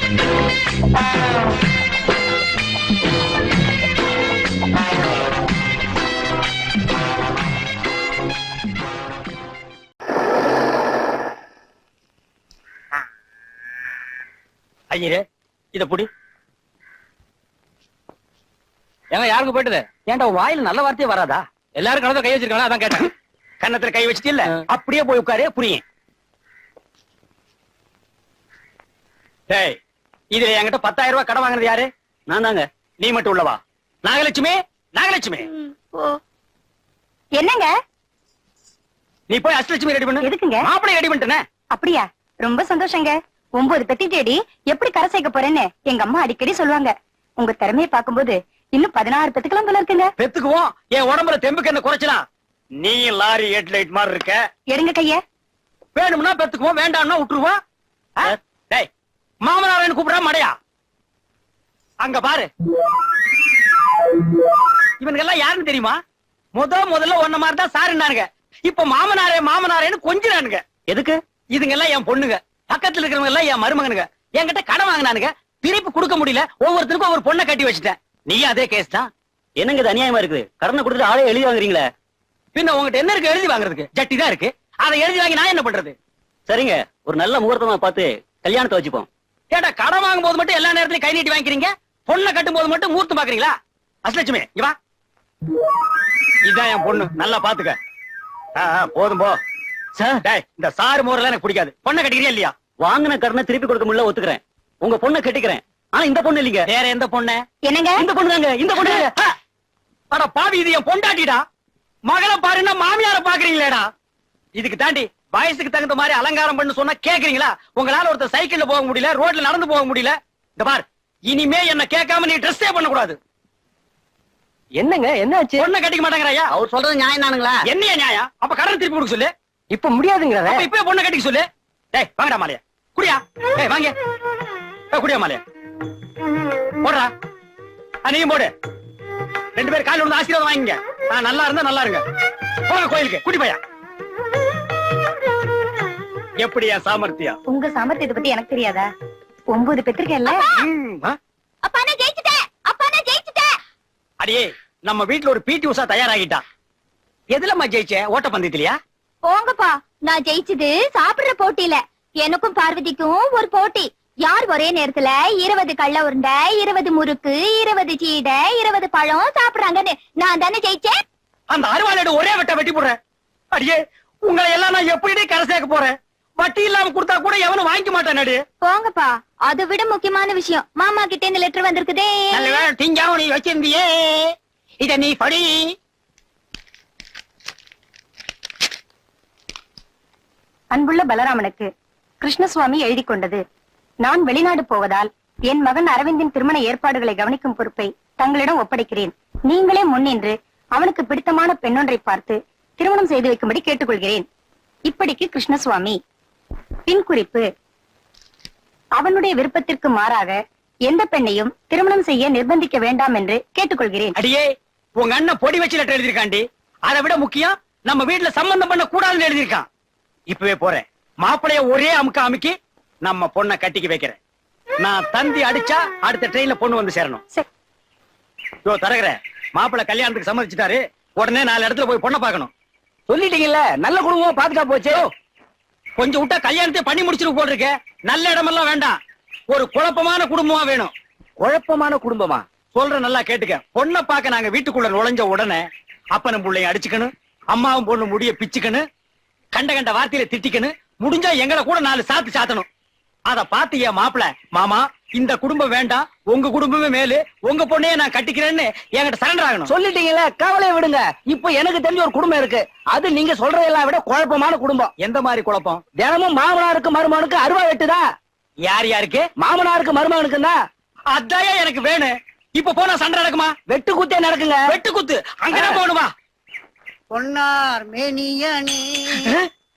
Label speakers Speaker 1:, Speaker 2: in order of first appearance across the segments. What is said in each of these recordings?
Speaker 1: ஐயரே இத புடி. ஏங்க யாருக்கு போயிட்டது? ஏன்டா வாயில நல்ல வார்த்தையே வராதா? எல்லாரும் கணத்துல கை வச்சிருக்காங்களா, அதான் கேட்டேன். கன்னத்துல கை வச்சிட்டு இல்ல, அப்படியே போய் உட்காரு, புரியும். டேய், இதுல என்கிட்ட 10,000 ரூபாய் கடன் வாங்குறது யாரு? நான் தாங்க. நீ மட்டும் உள்ளவா? நாகலட்சுமி, நாகலட்சுமி.
Speaker 2: என்னங்க?
Speaker 1: நீ போய் அஷ்டலட்சுமி ரெடி பண்ணு.
Speaker 2: எதுக்குங்க?
Speaker 1: மாப்பிள்ளை ரெடி பண்ணிட்டேனே.
Speaker 2: அப்படியா? ரொம்ப சந்தோஷங்க. 9 பெத்தி தேடி எப்படி கரை சேர்க்க போறேன்னு எங்க அம்மா அடிக்கடி சொல்லுவாங்க. உங்க திறமையை பார்க்கும்போது இன்னும் 16 பெத்துக்கலாம் போல இருக்குங்க.
Speaker 1: பெத்துக்குவோம். என் உடம்புல தெம்புக்கு என்ன குறைச்சலாம்? நீ லாரி ஹெட் லைட் மாதிரி இருக்க.
Speaker 2: எடுங்க கைய.
Speaker 1: வேணும்னா பெத்துக்குவோம், வேண்டாம்னா விட்டுருவோம். டேய், மாமனாரன்னு கூப்பிடா மடையா? அங்க பாரு. இவனுக்கு எல்லாம் யாருன்னு தெரியுமா? முதல்ல ஒன்ன மாதிரி தான் சாருன்னானுங்க. இப்ப மாமனாரே மாமனாரேன்னு கொஞ்சினானுங்க. எதுக்கு? இதுங்க எல்லாம் என் பொண்ணுங்க. பக்கத்துல இருக்கிறவங்க எல்லாம் என் மருமகனுங்க. என்கிட்ட கடன் வாங்கினானுங்க, திருப்பி கொடுக்க முடியல. ஒவ்வொருத்தருக்கும் ஒவ்வொரு பொண்ணை கட்டி வச்சுட்டேன். நீ அதே கேஸ் தான். என்னங்க இது அநியாயமா இருக்குது? கடனை கொடுத்துட்டு ஆளே எழுதி வாங்குறீங்களே. பின்ன உங்ககிட்ட என்ன இருக்கு எழுதி வாங்குறதுக்கு? ஜட்டி தான் இருக்கு. அதை எழுதி வாங்கி நான் என்ன பண்றது? சரிங்க, ஒரு நல்ல முகூர்த்தமா பார்த்து கல்யாணத்தை வச்சுப்போம். கேட்டா கடன் வாங்கும் போது மட்டும் எல்லா நேரத்திலும் கை நீட்டி வாங்கிக்கிறீங்க, பொண்ணை கட்டும் போது மட்டும் முகூர்த்தம் பாக்குறீங்களா? அஷ்டலட்சுமி இவா, இதான் என் பொண்ணு, நல்லா பாத்துக்க. போதும் போ. இந்த சாரு மோரெல்லாம் எனக்கு பிடிக்காது. பொண்ணை கட்டிக்கிறீங்க இல்லையா? வாங்கின கடனை திருப்பி கொடுக்க முடியல, ஒத்துக்கிறேன். உங்க பொண்ணை கட்டிக்கிறேன். ஆனா இந்த பொண்ணு இல்லீங்க. வேற எந்த பொண்ணு?
Speaker 2: என்னங்க?
Speaker 1: இந்த பொண்ணு தாங்க. இந்த பொண்ணு. அட பாவி, இது என் பொண்டாட்டிடா. மகளை பாருன்னா மாமியார பாக்குறீங்களேடா. இதுக்கு தாண்டி வயசுக்கு தகுந்த மாதிரி அலங்காரம் பண்ணு சொன்னா கேக்குறீங்களா? உங்களால ஒருத்தர் சைக்கிள்ல போக முடியல, ரோட்ல நடந்து போக முடியல. இந்த பார், இனிமே என்ன கேட்காம நீ ட்ரெஸ்ஸே பண்ண கூடாது. என்னங்க என்னாச்சு? பொண்ணை கட்டிக்க மாட்டாங்கறாயா? அவர் சொல்றது நியாயம் தானுங்களா? என்னைய நியாயம்? அப்ப கடன் திருப்பி கொடுக்க சொல்லு. இப்ப முடியாதுங்கறத. அப்ப இப்பவே பொண்ணை கட்டிக்க சொல்லு. டேய் வாங்கடா மாலையா. குடியா. டேய் வாங்க. குடியா மாலையா. போடுறா. நீயும் போடு. 2 பேர் காலையில வந்து ஆசீர்வாதம் வாங்கிங்க. நல்லா இருந்தா நல்லா இருங்க. போங்க கோயிலுக்கு. குடி பையா. எப்படியா சாமர்த்தியம்?
Speaker 2: உங்க சாமர்த்தியத்தை பத்தி எனக்கு தெரியாதா? 9 பெத்திருக்கேன்ல. அப்பா நான் ஜெயிச்சிட்டேன். அப்பா நான் ஜெயிச்சிட்டேன்.
Speaker 1: அடியே, நம்ம வீட்ல ஒரு பிடி உஷா தயாராகிட்டா. எதுலம்மா ஜெயிச்சே? ஓட்ட பந்தயத்திலயா?
Speaker 2: போங்கப்பா, நான் ஜெயிச்சது சாப்பிடுற போட்டியில. எனக்கும் பார்வதிக்கும் ஒரு போட்டி. யார் ஒரே நேரத்துல 20 கள்ள உருண்டை, 20 முறுக்கு, 20 சீடை, 20 பழம் சாப்பிடுறாங்கன்னு நான் தானே ஜெயிச்சேன்.
Speaker 1: அந்த அருவாளோட ஒரே வெட்டி போடுறேன். அடியே, உங்களை எல்லாம் நான் எப்படி கரை சேர்க்க போறேன்? வட்டி இல்லாம கொடுத்தா கூட எவனும் வாங்கிக்க மாட்டான்.
Speaker 2: போங்கப்பா, அதை விட முக்கியமான விஷயம், மாமா கிட்ட இந்த லெட்டர் வந்திருக்குதே.
Speaker 1: திங்காவும் நீ வச்சிருந்தியே, இத நீ படி.
Speaker 2: அன்புள்ள பலராமனுக்கு கிருஷ்ணசுவாமி எழுதி கொண்டது. நான் வெளிநாடு போவதால் என் மகன் அரவிந்தின் திருமண ஏற்பாடுகளை கவனிக்கும் பொறுப்பை தங்களிடம் ஒப்படைக்கிறேன். நீங்களே முன்னின்று அவனுக்கு பிடித்தமான பெண்ணொன்றை பார்த்து திருமணம் செய்து வைக்கும்படி கேட்டுக்கொள்கிறேன். இப்படிக்கு கிருஷ்ணசுவாமி. பின் குறிப்பு: அவனுடைய விருப்பத்திற்கு மாறாக எந்த பெண்ணையும் திருமணம் செய்ய நிர்பந்திக்க வேண்டாம் என்று கேட்டுக்கொள்கிறேன்.
Speaker 1: அடியே, உங்க அண்ணன் பொடி வச்சு லெட்டர் எழுதிருக்காண்டி. அதை விட முக்கியம், நம்ம வீட்டுல சம்பந்தம் பண்ண கூடாதுன்னு எழுதிருக்கான். இப்பவே போறேன். மாப்பிளைய ஒரே அமுக்க அமுக்கி நம்ம பொண்ணை கட்டிக்கு வைக்கிறேன். நான் தந்தி அடிச்சா அடுத்த ட்ரெயின்ல பொண்ணு வந்து சேரணும். தரகுற மாப்பிள்ளை கல்யாணத்துக்கு சம்மதிச்சுட்டாரு. உடனே 4 இடத்துல போய் பொண்ணை பார்க்கணும். சொல்லிட்டீங்கல்ல, நல்ல குடும்பம் பாத்துக்கா போச்சு. கொஞ்சம் விட்டா கல்யாணத்தை பண்ணி முடிச்சிருக்கு போல் இருக்க. நல்ல இடமெல்லாம் வேண்டாம், ஒரு குழப்பமான குடும்பமா வேணும். குழப்பமான குடும்பமா? சொல்ற நல்லா கேட்டுக்க. பொண்ணை பார்க்க நாங்க வீட்டுக்குள்ள நுழைஞ்ச உடனே அப்பனும் பிள்ளையும் அடிச்சுக்கணும், அம்மாவும் பொண்ணு முடிய பிச்சுக்கணும், கண்ட வார்த்தையில திட்டிக்கணும், முடிஞ்சா எங்களை கூட 4 சாத்து சாத்தணும். அத பாத்து என் மாப்பிள, மாமா இந்த குடும்பம் வேண்டாம், உங்க குடும்பமே மேலு, உங்க பொண்ணையே நான் கட்டிக்கிறேன்னு என்கிட்ட சரண்டர் ஆகணும். சொல்லிட்டீங்களா, கவலையை விடுங்க. இப்ப எனக்கு தெரிஞ்ச ஒரு குடும்பம் இருக்கு. அது நீங்க சொல்றதெல்லாம் விட குழப்பமான குடும்பம். எந்த மாதிரி குழப்பம்? தினமும் மாமனாருக்கு மருமகனுக்கு அருவா வெட்டுதா. யார் யாருக்கு? மாமனாருக்கு மருமகனுக்கு தான். அதான் எனக்கு வேணும். இப்ப போனா சண்டை நடக்குமா? வெட்டு குத்தே நடக்குங்க. வெட்டு குத்து அங்கதான் போகணுமா?
Speaker 3: பொன்னார் மேனியனே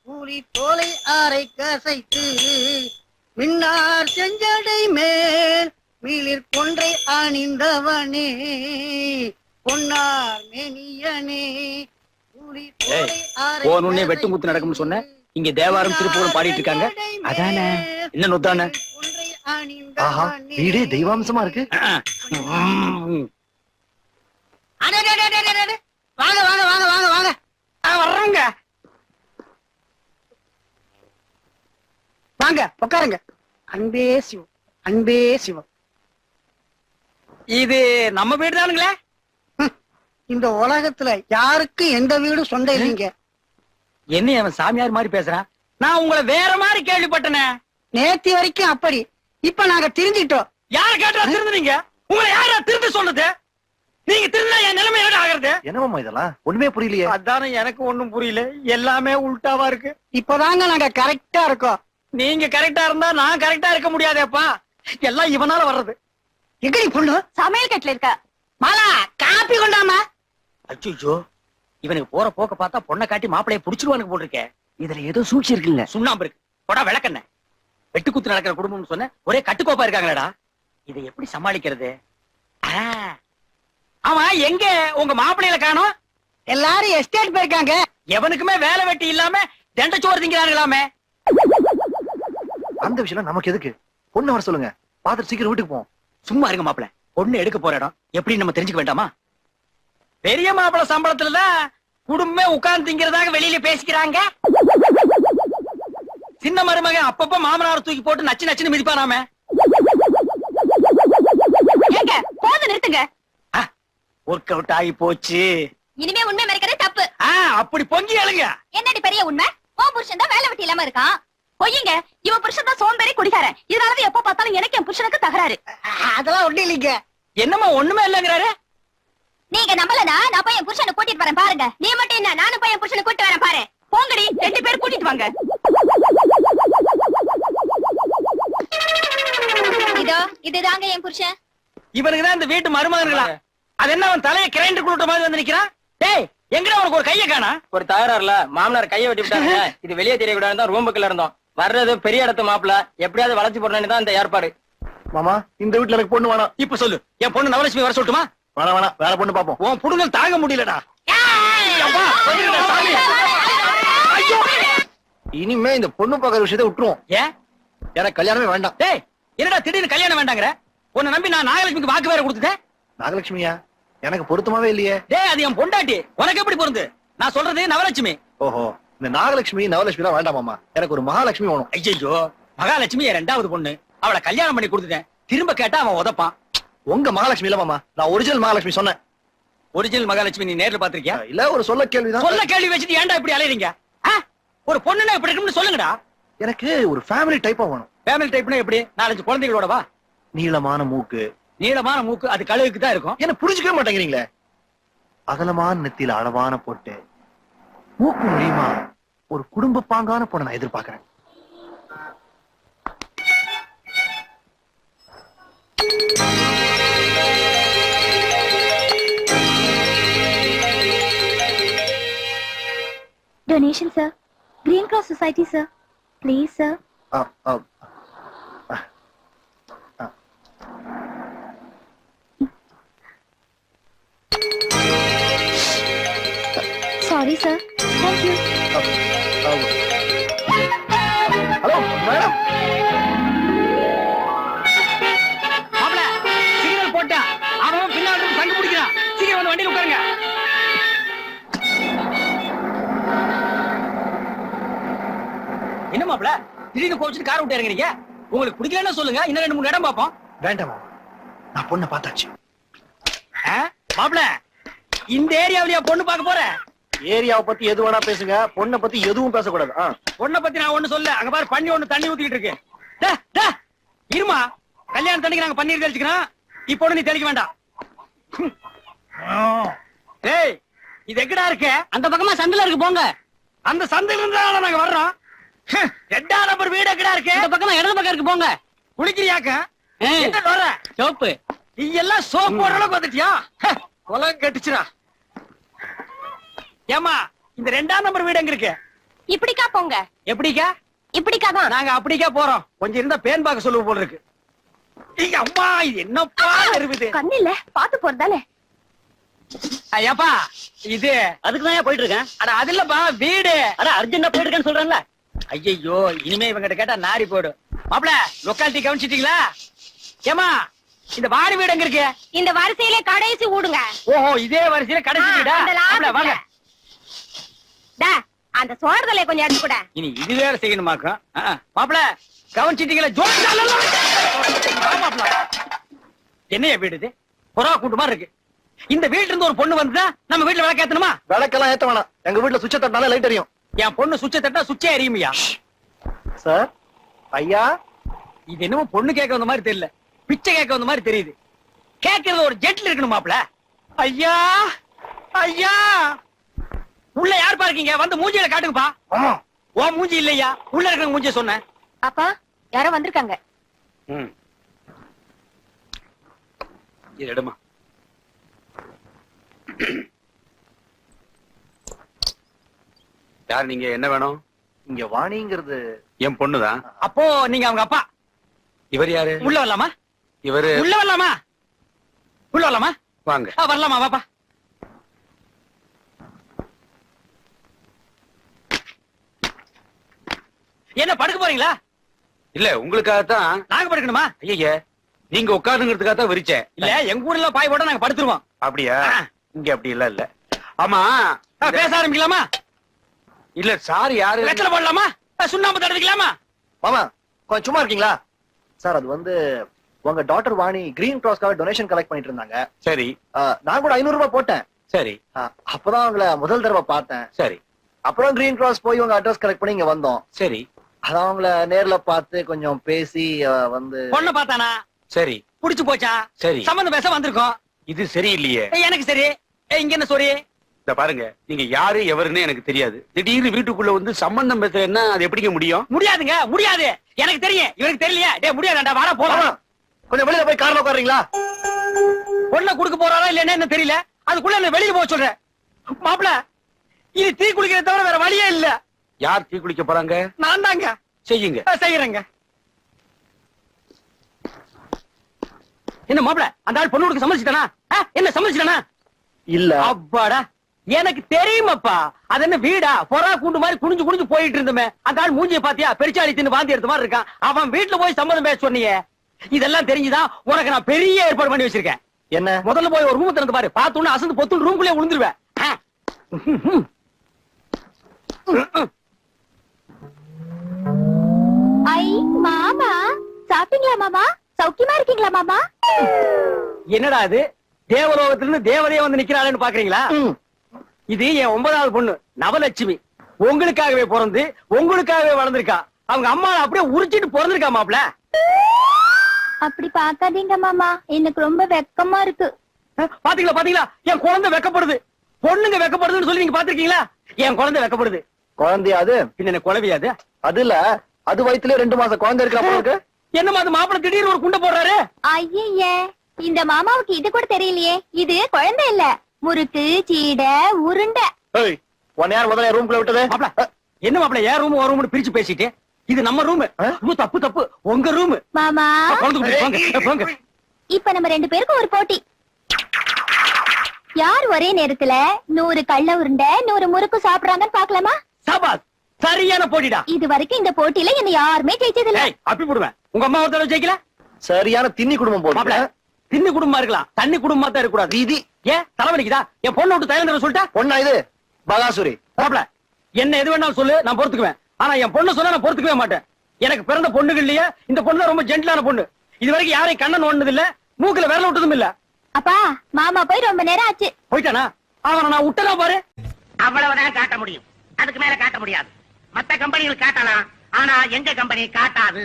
Speaker 3: கூலி தோலை ஆரை கசைத்து மின்னார் செஞ்சடை மேல் மீளிர் கொன்றை அணிந்தவனே பொன்னார் மேனியனே கூலி தோலை ஆரை
Speaker 1: வெட்டு குத்து நடக்கும்னு சொன்ன. இங்க தேவாரம் திருப்பூரம் பாடிட்டு இருக்காங்க. அதானே என்ன நொத்தானே?
Speaker 3: அணிந்த
Speaker 4: ஆஹா, வீடே தெய்வாம்சமா இருக்கு.
Speaker 3: வாங்க வாங்க வாங்க வாங்க வாங்க
Speaker 1: வர்றோங்க.
Speaker 3: வாங்க உட்காருங்க. அன்பே சிவம், அன்பே சிவம்.
Speaker 1: இது நம்ம வீடு தானுங்களே?
Speaker 3: இந்த உலகத்துல யாருக்கு எந்த வீடும் சொந்தம் இல்லைங்க.
Speaker 1: என்ன அவன் சாமியார் மாதிரி பேசுறான்? நான் உங்களை வேற மாதிரி கேள்விப்பட்டனே.
Speaker 3: நேத்தி வரைக்கும் அப்படி, இப்ப நாங்க திருந்திட்டோம்.
Speaker 1: யார கேட்டா திருந்துனீங்க? உங்களை யாரா திருந்த சொல்றது? நீங்க திருந்தா என் நிலைமை என்ன ஆகுறது?
Speaker 4: என்னமாமா இதெல்லாம் ஒண்ணுமே புரியலையே.
Speaker 1: அதானே எனக்கு ஒண்ணும் புரியல. எல்லாமே உல்டாவா இருக்கு.
Speaker 3: இப்பதாங்க நாங்க கரெக்டா இருக்கோம்.
Speaker 1: நீங்க கரெக்டா இருந்தா நான் கரெக்டா இருக்க முடியாதேப்பா. எல்லாம் இவனால வர்றது.
Speaker 3: எங்கடி பொண்ணு?
Speaker 2: சமையல் கட்டுல இருக்க.
Speaker 3: மாலா காப்பி கொண்டாமா.
Speaker 1: அச்சோ, இவனுக்கு போற போக்க பார்த்தா பொண்ணை காட்டி மாப்பிளைய புடிச்சிருவானுக்கு போட்டிருக்கே.
Speaker 4: இதுல ஏதோ சூழ்ச்சி இருக்குங்க.
Speaker 1: சுண்ணாம்பு இருக்கு. போடா விளக்கண்ண. வெட்டு குத்து நடக்கிற குடும்பம்னு சொன்ன ஒரே கட்டுக்கோப்பா இருக்காங்களடா. இதை எப்படி சமாளிக்கிறது? ஆமா, எங்க உங்க மாப்பிள்ளையில காணோம்?
Speaker 3: எல்லாரும் எஸ்டேட் போயிருக்காங்க.
Speaker 1: எவனுக்குமே வேலை வெட்டி இல்லாம தண்டச்சோறு திங்கிறாங்களாமே.
Speaker 4: அந்த விஷயம் நமக்கு எதுக்கு? பொண்ணு வர சொல்லுங்க, பாத்துட்டு சீக்கிரம் வீட்டுக்கு போவோம்.
Speaker 1: சும்மா இருங்க மாப்பிள்ள. பொண்ணு எடுக்க போற இடம் எப்படி நம்ம தெரிஞ்சுக்க வேண்டாமா? பெரிய மாப்பிள்ள சம்பளத்துலதான் குடும்பமே உட்கார்ந்து திங்கிறதாக வெளியில பேசிக்கிறாங்க. சின்ன மருமகன் அப்பப்ப மாமனார் தூக்கி போட்டு நச்சு நச்சுன்னு மிதிப்பானாமே.
Speaker 2: ஏங்க போது நிறுத்துங்க.
Speaker 1: ஒர்க் அவுட் ஆகி போச்சு.
Speaker 2: இனிமே உண்மை மறைக்கிறது தப்பு.
Speaker 1: அப்படி பொங்கி எழுங்க.
Speaker 2: என்னடி பெரிய உண்மை? உன் புருஷன் தான் வேலை வெட்டி இல்லாம இருக்கான். பொய்யுங்க. இவன் புருஷன் தான் சோம்பேறி குடிக்காரன். இதனாலதான் எப்ப பார்த்தாலும் எனக்கு என் புருஷனுக்கு தகராறு.
Speaker 3: அதெல்லாம் ஒண்ணு இல்லைங்க.
Speaker 1: என்னமா ஒண்ணுமே இல்லங்கிறாரு?
Speaker 2: நீங்க நம்பலனா நான் போய் என் புருஷனை கூட்டிட்டு வரேன் பாருங்க. நீ மட்டும் என்ன, நானும் போய் என் புருஷனை கூட்டிட்டு வரேன் பாரு. போங்கடி, 2 பேரும் கூட்டிட்டு வாங்க. இதோ இதுதாங்க என் புருஷன்.
Speaker 1: இவனுக்கு தான் இந்த வீட்டு மருமகன்களா? அது என்ன அவன் தலையை கிரைண்டர் குளுட்ட மாதிரி வந்து நிக்கிறான்? டேய், எங்கடா உனக்கு ஒரு கைய காணா?
Speaker 5: ஒரு தகராறுல மாமனார் கையை வெட்டி விட்டாங்க. இது வெளியே தெரியக்கூடாது தான் ரூமுக்குள்ள இருந்தோம். வர்றது பெரிய இடத்து மாப்பிள்ள, எப்படியாவது வளைச்சு போடணும்னு தான் இந்த ஏற்பாடு.
Speaker 4: மாமா, இந்த வீட்டுல எனக்கு பொண்ணு வேணாம்.
Speaker 1: இப்ப சொல்லு, என் பொண்ணு நவலட்சுமி வர சொல்லட்டுமா?
Speaker 4: வேணாம் வேணாம், வேற பொண்ணு பாப்போம்.
Speaker 1: உன் புடுங்கல் தாங்க முடியலடா. அப்பா, வந்துடுடா சாமி. ஐயோ!
Speaker 4: இனிமே இந்த பொண்ணு பாக்குற விஷயத்தை விட்டுருவோம்.
Speaker 1: ஏன்?
Speaker 4: எனக்கு கல்யாணமே வேண்டாம்.
Speaker 1: டேய், என்னடா திடீர்னு கல்யாணம் வேண்டாங்கற? உன்னை நம்பி நான் நாகலட்சுமிக்கு வாக்கு வேற கொடுத்துட்டேன்.
Speaker 4: நாகலட்சுமியா? எனக்கு பொருத்தமாவே இல்லையே.
Speaker 1: டேய், அது என் பொண்டாட்டி. உனக்கு எப்படி பொருந்து? நான் சொல்றது நவலட்சுமி.
Speaker 4: ஓஹோ, இந்த நாகலட்சுமி நவலட்சுமி எல்லாம் வேண்டாம் மாமா. எனக்கு ஒரு மகாலட்சுமி வேணும்.
Speaker 1: ஐயோ, மகாலட்சுமி என் 2வது பொண்ணு. அவளை கல்யாணம் பண்ணி கொடுத்துட்டேன். திரும்ப கேட்டா அவன் உதப்பான்.
Speaker 4: உங்க மகாலட்சுமி இல்ல மாமா, நான் ஒரிஜினல் மகாலட்சுமி சொன்னேன்.
Speaker 1: ஒரிஜினல் மகாலட்சுமி நீ நேர்ல பாத்திருக்கியா?
Speaker 4: இல்ல, ஒரு சொல்ல கேள்விதான்.
Speaker 1: சொல்ல கேள்வி வச்சுட்டு ஏன்டா இப்படி அலையறீங்க? ஒரு பொண்ணுன்னா இப்படி இருக்கும்னு சொல்லுங்கடா.
Speaker 4: எனக்கு ஒரு ஃபேமிலி டைப்பா வேணும்.
Speaker 1: ஃபேமிலி டைப்னா எப்படி? 4-5 குழந்தைகளோட வா.
Speaker 4: நீளமான மூக்கு.
Speaker 1: நீளமான மூக்கு அது கழுகுக்கு தான் இருக்கும்.
Speaker 4: என்ன புரிஞ்சுக்கவே மாட்டேங்கிறீங்களே. அகலமான நெத்தியில அளவான போட்டு மூக்கு முடியுமா ஒரு குடும்ப பாங்கான பொண்ணை நான் எதிர்பார்க்கிறேன்.
Speaker 2: Donation, sir. Green Cross Society, sir. Please, sir. Sorry, sir. Thank you.
Speaker 4: Hello madam.
Speaker 1: மாப்ள, சிக்னல் போட்டா அவன் பின்னாடி இருந்து சங்கு பிடிக்கிறான். சீக்கிரம் வந்து வண்டியில உட்காருங்க. என்ன மாப்ள, திடீர்னு கோச்சிட்டு கார் விட்டு இறங்குறீங்க? உங்களுக்கு பிடிக்கலன்னா சொல்லுங்க, இன்னும் 2-3 இடம் பாப்போம்.
Speaker 4: வேண்டாம் மாமா, நான் பொண்ணை பார்த்தாச்சு.
Speaker 1: மாப்ள, இந்த ஏரியாவிலயா பொண்ணு பார்க்க போற?
Speaker 4: ஏரியாவை பத்தி எது வேணா பேசுங்க, பொண்ணை பத்தி எதுவும் பேசக்கூடாது.
Speaker 1: பொண்ணை பத்தி நான் ஒண்ணு சொல்ல. அங்க பாரு, பண்ணி ஒண்ணு தண்ணி ஊத்திக்கிட்டு இருக்கு. டே, டே, இருமா, கல்யாணம் தண்ணிக்கு நாங்க பன்னீர் தெளிச்சுக்கிறோம். இப்போ நீ தெளிக்க வேண்டாம். டேய், இது எங்கடா இருக்கு?
Speaker 3: அந்த பக்கமா சந்தில இருக்கு, போங்க.
Speaker 1: அந்த சந்தையில இருந்தா நாங்க வர்றோம். 2ஆம் நம்பர் வீடு எங்கடா இருக்கு?
Speaker 3: இந்த பக்கமா இடது பக்கம் இருக்கு, போங்க.
Speaker 1: குளிக்கிறியாக்க? என்ன வர
Speaker 3: சோப்பு
Speaker 1: நீ எல்லாம் சோப் போடுற அளவுக்கு வந்துட்டியா? குலம் கட்டுச்சுடா. ஏமா, இந்த 2ஆம் நம்பர் வீடு எங்க இருக்கு?
Speaker 2: இப்படிக்கா போங்க.
Speaker 1: எப்படிக்கா?
Speaker 2: இப்படிக்கா தான்.
Speaker 1: நாங்க அப்படிக்கா போறோம். கொஞ்சம் இருந்தா பேன் பார்க்க சொல்லுவோம் போல இருக்கு. ஐயா, அம்மா, இது என்னப்பா இருக்குது?
Speaker 2: கண்ணு இல்ல, பாத்து போறதானே.
Speaker 1: ஐயாப்பா, இது
Speaker 3: அதுக்கு தான் போயிட்டு இருக்கேன்.
Speaker 1: அட அது இல்லப்பா, வீடு.
Speaker 3: அட அர்ஜென்டா போயிட்டு இருக்கேன்னு சொல்றேன்ல.
Speaker 1: ஐயோ, இனிமே இவங்கிட்ட கேட்டா நாரி போயிடும். மாப்பிள லொக்காலிட்டி கவனிச்சிட்டீங்களா? ஏமா இந்த வாரி வீடு எங்க இருக்கு?
Speaker 2: இந்த வரிசையில கடைசி ஊடுங்க.
Speaker 1: ஓஹோ, இதே வரிசையில கடைசி வீடா?
Speaker 2: அந்த
Speaker 1: மாப்பிள, வாங்க.
Speaker 2: டா, அந்த சோறுதலை கொஞ்சம் எடுத்து கூட.
Speaker 1: இனி இது வேற செய்யணுமாக்கும். மாப்பிள கவனிச்சிட்டீங்களா? மாப்பிள என்னைய வீடு இது? புறா கூட்டு மாதிரி இருக்கு. இந்த வீட்டுல இருந்து ஒரு பொண்ணு வந்தா நம்ம வீட்டுல விளக்கு ஏத்தணுமா?
Speaker 4: விளக்கெல்லாம் ஏத்த வேணாம். எங்க வீட்டுல சுவிட்ச தட்டினாலே லைட் எரியும்.
Speaker 1: என் பொண்ணு சுவிட்ச தட்டா சுவிட்சே எரியுமையா?
Speaker 4: சார், ஐயா,
Speaker 1: இது என்னமோ பொண்ணு கேட்க வந்த மாதிரி தெரியல, பிச்சை கேட்க வந்த மாதிரி தெரியுது. கேட்கறது ஒரு ஜெட்ல இருக்கணும் மாப்பிள. ஐயா ஐயா, உள்ள யார் பாருக்கீங்க? வந்து மூஞ்சியில காட்டுங்கப்பா. ஓ மூஞ்சி இல்லையா, உள்ள இருக்கிற மூஞ்சிய சொன்னேன்.
Speaker 2: அப்பா, யாரோ வந்திருக்காங்க.
Speaker 1: இது எடுமா. யார் நீங்க? என்ன வேணும்?
Speaker 4: இங்க வாணிங்கிறது
Speaker 1: என் பொண்ணுதான். அப்போ நீங்க அவங்க அப்பா? இவர் யாரு? உள்ள வரலாமா? இவரு உள்ள வரலாமா? உள்ள வரலாமா? வாங்க. வரலாமா? வாப்பா. என்ன படுக்க போறீங்களா?
Speaker 6: இல்ல உங்களுக்காகத்தான்.
Speaker 1: நாங்க படுக்கணுமா?
Speaker 6: ஐயா, நீங்க உட்காருங்கிறதுக்காக தான் விரிச்சேன்.
Speaker 1: இல்ல எங்க ஊர்ல பாய் போட்டா நாங்க படுத்துருவோம்.
Speaker 6: அப்படியா? இங்க அப்படி இல்ல. இல்ல ஆமா,
Speaker 1: பேச ஆரம்பிக்கலாமா?
Speaker 6: இல்ல சார், யாரு?
Speaker 1: வெத்தலை போடலாமா? சுண்ணாம்பு தடவிக்கலாமா?
Speaker 4: மாமா கொஞ்சம் சும்மா இருக்கீங்களா? சார், அது வந்து உங்க டாக்டர் வாணி கிரீன் கிராஸ்க்காக டொனேஷன் கலெக்ட் பண்ணிட்டு இருந்தாங்க.
Speaker 6: சரி
Speaker 4: நான் கூட 500 ரூபாய் போட்டேன்.
Speaker 6: சரி.
Speaker 4: அப்பதான் அவங்கள முதல் தடவை பார்த்தேன்.
Speaker 6: சரி.
Speaker 4: அப்புறம் கிரீன் கிராஸ் போய் உங்க அட்ரஸ் கலெக்ட் பண்ணி இங்க வந்தோம்.
Speaker 6: சரி.
Speaker 4: அதான் அவங்கள நேர்ல பார்த்து கொஞ்சம் பேசி வந்து.
Speaker 1: பொண்ணு பார்த்தானா?
Speaker 6: சரி.
Speaker 1: புடிச்சு போச்சா?
Speaker 6: சரி.
Speaker 1: சம்பந்தம் பேச வந்திருக்கோம்.
Speaker 6: இது சரியில்லையே.
Speaker 1: எனக்கு சரி. இங்க என்ன சொரி?
Speaker 6: இத பாருங்க, நீங்க யாரு எவருன்னு எனக்கு தெரியாது. திடீர்னு வீட்டுக்குள்ள வந்து சம்பந்தம் பேசுறேன்னா அது எப்படிங்க முடியும்?
Speaker 1: முடியாதுங்க, முடியாது. எனக்கு தெரியும், இவருக்கு தெரியலையா? டேய் முடியாதுடா, வாடா போலாம்.
Speaker 4: கொஞ்சம் வெளியில போய் கார்ல உட்காருங்களா?
Speaker 1: பொண்ணை குடுக்க போறாரா இல்லன்னா என்ன தெரியல. அதுக்குள்ள என்ன வெளியில போக சொல்றேன். மாப்பிள, இது தீ குளிக்கிறத தவிர வேற வழியே இல்ல.
Speaker 6: யார் தீ குளிக்க போறாங்க?
Speaker 1: நான் தாங்க.
Speaker 6: செய்யுங்க.
Speaker 1: செய்யறேங்க. என்ன மாப்பிள, அந்த ஆள் பொண்ணு கொடுக்க சம்மதிச்சிட்டானா? என்ன சம்மதிச்சிட்டானா?
Speaker 4: இல்ல.
Speaker 1: அப்பாடா, எனக்கு தெரியுமாப்பா. அது என்ன வீடா? பொறா கூண்டு மாதிரி குனிஞ்சு குனிஞ்சு போயிட்டு இருந்தமே. அந்த ஆள் மூஞ்சிய பாத்தியா? பெருச்சாளி தின்னு வாந்தி எடுத்த மாதிரி இருக்கான். அவன் வீட்டுல போய் சம்மதம் பேச சொன்னீங்க. இதெல்லாம் தெரிஞ்சுதான் உனக்கு நான் பெரிய ஏற்பாடு பண்ணி வச்சிருக்கேன்.
Speaker 4: என்ன?
Speaker 1: முதல்ல போய் ஒரு ரூம் திறந்து பாரு. பார்த்தோன்னு அசந்து பொத்து ரூம்குள்ளே விழுந்துருவேன்.
Speaker 2: ஐ மாமா, சாப்பிட்டீங்களா மாமா? சௌக்கியமா இருக்கீங்களா மாமா?
Speaker 1: என்னடா இது, தேவலோகத்திலிருந்து தேவதையே வந்து நிக்கிறாளேன்னு பாக்குறீங்களா? இது என் 9வது பொண்ணு நவலட்சுமி. உங்களுக்காகவே பிறந்து உங்களுக்காகவே வளர்ந்திருக்கா. அவங்க அம்மா அப்படியே உரிச்சிட்டு பிறந்திருக்கா மாப்ள.
Speaker 2: அப்படி பாக்காதீங்க மாமா, எனக்கு ரொம்ப வெக்கமா இருக்கு.
Speaker 1: பாத்தீங்களா பாத்தீங்களா, என் குழந்தை வெக்கப்படுது. பொண்ணுங்க வெக்கப்படுதுன்னு சொல்லி நீங்க பாத்திருக்கீங்களா? என் குழந்தை வெக்கப்படுது.
Speaker 4: குழந்தையா அது?
Speaker 1: பின்ன குழவியாது?
Speaker 4: அது இல்ல, அது வயித்துல 2 மாசம் குழந்தை இருக்கு.
Speaker 1: என்னமா அது மாப்பிள திடீர்னு ஒரு குண்டை போடுறாரு?
Speaker 2: ஐயே, இந்த மாமாவுக்கு இது கூட தெரியலையே. இது குழந்தை இல்ல, முறுக்கு சீடை உருண்டை.
Speaker 4: ஒன் யார் முதல்ல ரூம்குள்ள விட்டது?
Speaker 1: மாப்பிள என்ன மாப்பிள, ஏன் ரூம் ஒரு ரூம்னு பிரிச்சு பேசிட்டு? இது நம்ம ரூம். தப்பு தப்பு, உங்க ரூம்.
Speaker 2: மாமா,
Speaker 1: போங்க.
Speaker 2: இப்ப நம்ம 2 பேருக்கும் ஒரு போட்டி. யார் ஒரே நேரத்துல 100 கள்ள உருண்டை 100 முறுக்கு சாப்பிடுறாங்கன்னு பாக்கலாமா?
Speaker 1: சாபாஸ், சரியான போட்டிடா.
Speaker 2: இது வரைக்கும் இந்த போட்டியில என்ன யாருமே ஜெயிச்சது இல்ல.
Speaker 1: அப்படி போடுவேன். உங்க அம்மா ஒருத்தர ஜெயிக்கல.
Speaker 4: சரியான தின்னி குடும்பம்
Speaker 1: மாப்பிள,
Speaker 4: போடுற.
Speaker 1: தின்னு குடும்பமா இருக்கலாம், தண்ணி குடும்பமா தான் இருக்க கூடாது.
Speaker 4: இது
Speaker 1: ஏன் தலைவலிக்குதா? என் பொண்ணு விட்டு தயந்து சொல்லிட்டா?
Speaker 4: பொண்ணா இது? பகாசுரி.
Speaker 1: மாப்பிள, என்ன எது வேணாலும் சொல்லு, நான் பொறுத்துக்குவேன். ஆனா என் பொண்ணு சொன்னா நான் பொறுத்துக்கவே மாட்டேன். எனக்கு பிறந்த பொண்ணுகள் இல்லையா, இந்த பொண்ணு தான் ரொம்ப ஜென்டிலான பொண்ணு. இது வரைக்கும் யாரையும் கண்ணன் ஒண்ணது இல்ல, மூக்குல விரல விட்டதும் இல்ல.
Speaker 2: அப்பா, மாமா போய் ரொம்ப நேரம் ஆச்சு.
Speaker 1: போயிட்டானா? அவனை நான் விட்டனா பாரு.
Speaker 7: அவ்வளவுதான் காட்ட முடியும், அதுக்கு மேல காட்ட முடியாது. மத்த கம்பெனிகள் காட்டலாம், ஆனா எங்க கம்பெனி காட்டாது.